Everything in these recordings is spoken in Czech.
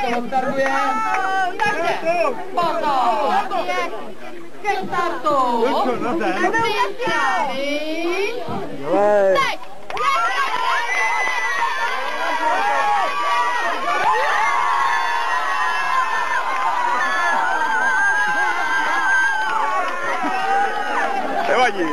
To startuje. Takže, pozor, ke startu. Teď. Nevadí.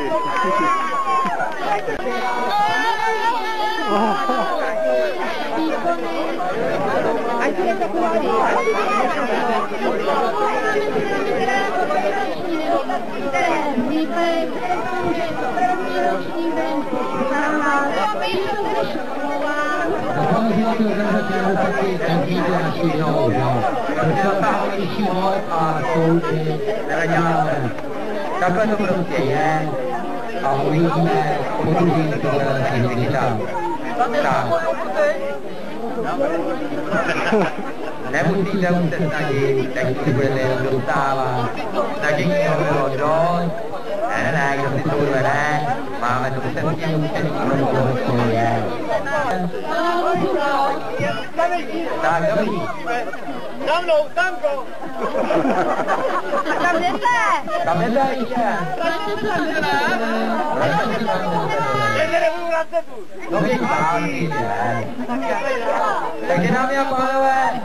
Takhle to prostě je a uvidíme, podružím tohle digitál. Tak. Nemusíte už se snažit, teď si budete jenom dostávat. Snažení to bylo dost. Ne, kdo si to bude, ne. Máme to přesně učení, to je. Tak, dobrý. Za mnou, tanko! Kam jdete? Kam jdete ještě? Ještě nebudu na cetu. Dobrý, takže dámy a pánové,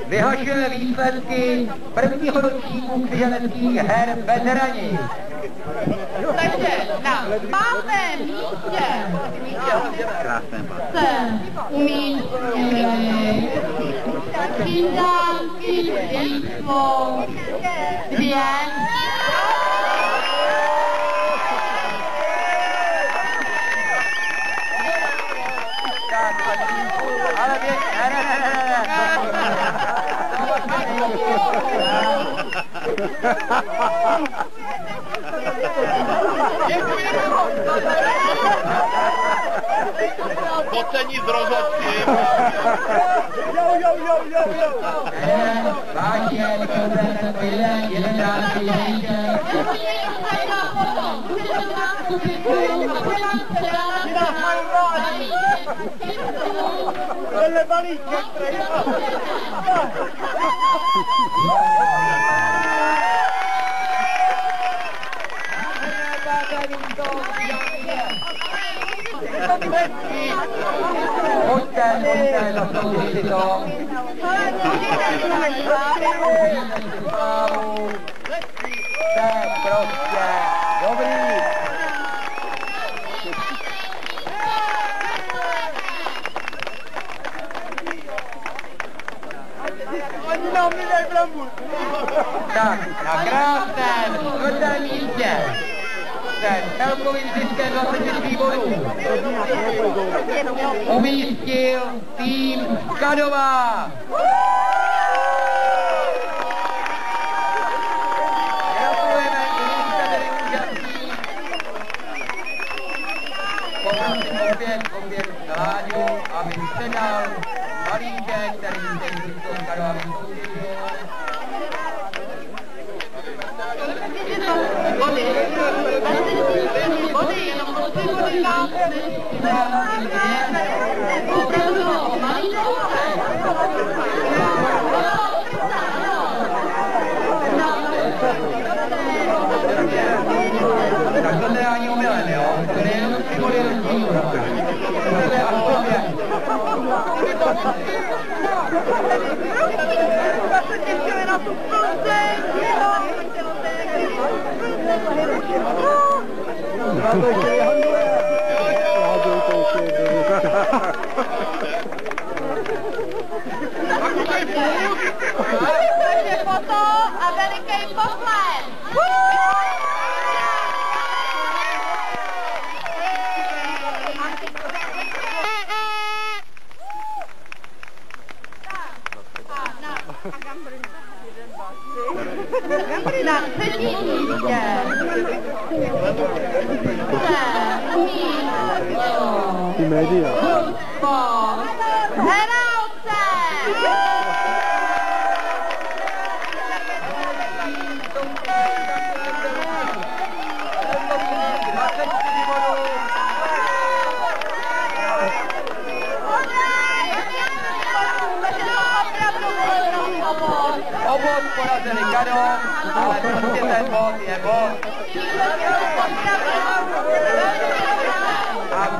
vyhlašujeme výsledky prvního ročníku křižaneckých her veterani. Takže na 5. místě se umístili Kyndánky číslo 2. Ale Pocení z rozhodky. Jo. Vážně, jeden další ještě. Tohle balíček, Pojďte, zaslouží si to. Tak, prostě, dobrý. Oni nám nedají brambur. Tak, na krásném čtvrtém místě se celkovým ziskem 23 bodů umístil tým Kadová. Gratulujeme i tady účastní. Poprosím opět Láďu, aby předal balíček, který s Kadovým soutěžil. Body, jenom 3 body tam. Opravdu, malý souček. Tak to teda ani omylem, jo? To je jenom 3 body rozdílu. To je absolutně. Se těšíme na tu Plzeň. Takže foto a veliký potlesk. Na 3. místě se umístil Ty média. Sport Heralce.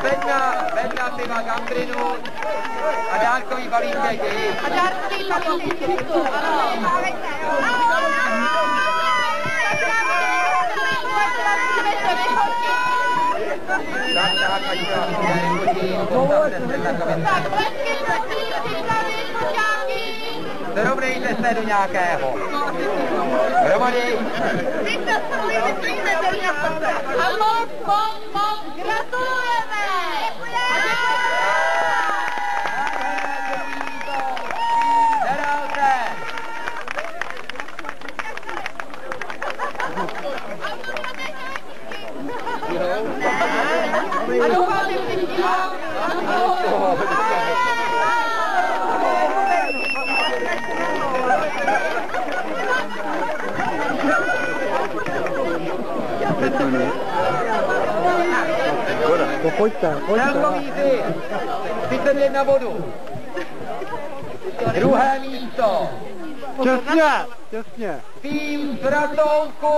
Bedna piva Gambrinu a dárkový balíček. A dárkový balíček, ano. Tak, ať to tak, lesky, připravit, počáky. Zrovnejte se do nějakého. Hromady. A moc gratulujeme. Nedal A doufám, že si dívat. Pojďte. Celkový 31 bodů. Druhé místo. Těsně. Tým z Ratouku.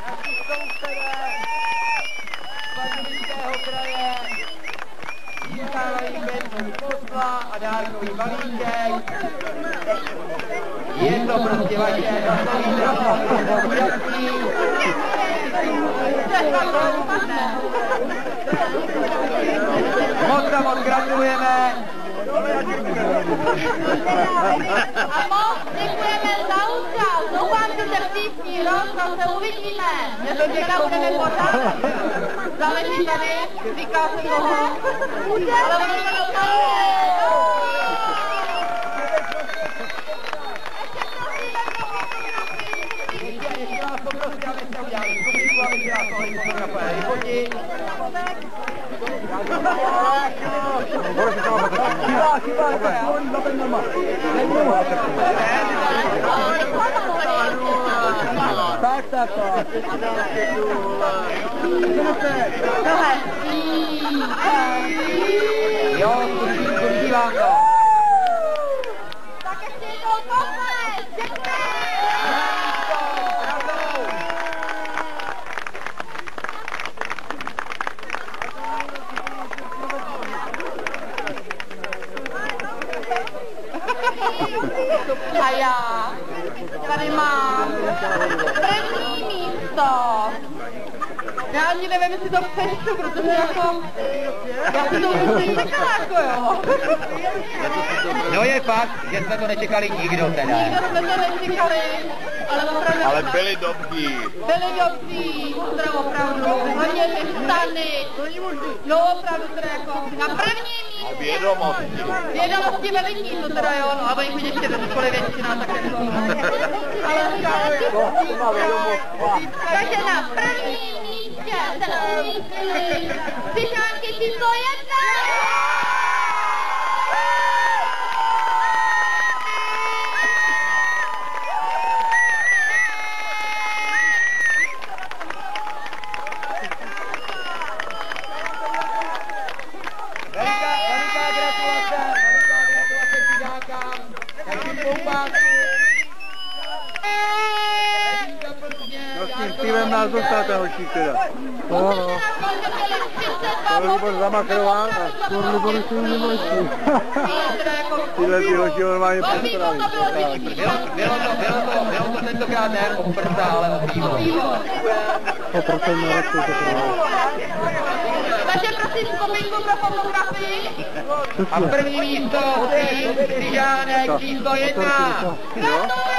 Naši sousedé z Pardubického kraje získávají bednu posla a dárkový balíček. Je to prostě vaše moc gratulujeme. A moc děkujeme za účast. Doufám, že se příští rok zase uvidíme. Že to děka budeme pořád. Záleží tady, říká se koho. Ale ono to dopadne. Ještě vás poprosím, abyste udělali skupinku, abyste vás mohli fotografovat vyfotit. Tak. Jo, zkusí vám to. Tak ještě jednou posledně. Děkujeme. A já tady mám první místo. Já ani nevím, jestli to přečtu, protože jako... Já si to musím čekala, jako jo. No je fakt, že jsme to nečekali nikdo teda. Nikdo jsme to nečekali, ale opravdu... Ale byli dobří. Byli dobří, teda opravdu. Hodně ty stany. No opravdu teda jako na první místě. A vědomosti. Vědomosti veliký, to teda jo, no, a oni ještě do školy většina, tak jako... Ale takže na prvním místě se umístili Psychánky číslo 1! Veliká gratulace Psychánkám, našim poupákům. No s tím pivem nás dostáte, hoší teda. No. To byl zamachrován a skoro Libor si už nemají. Tyhle ty hoši normálně postraví. Bylo to tentokrát ne o prsa, ale o pivo. O prsa měl to Takže prosím skupinku pro fotografii. A první místo tým Psychánek číslo 1. Gratuluju!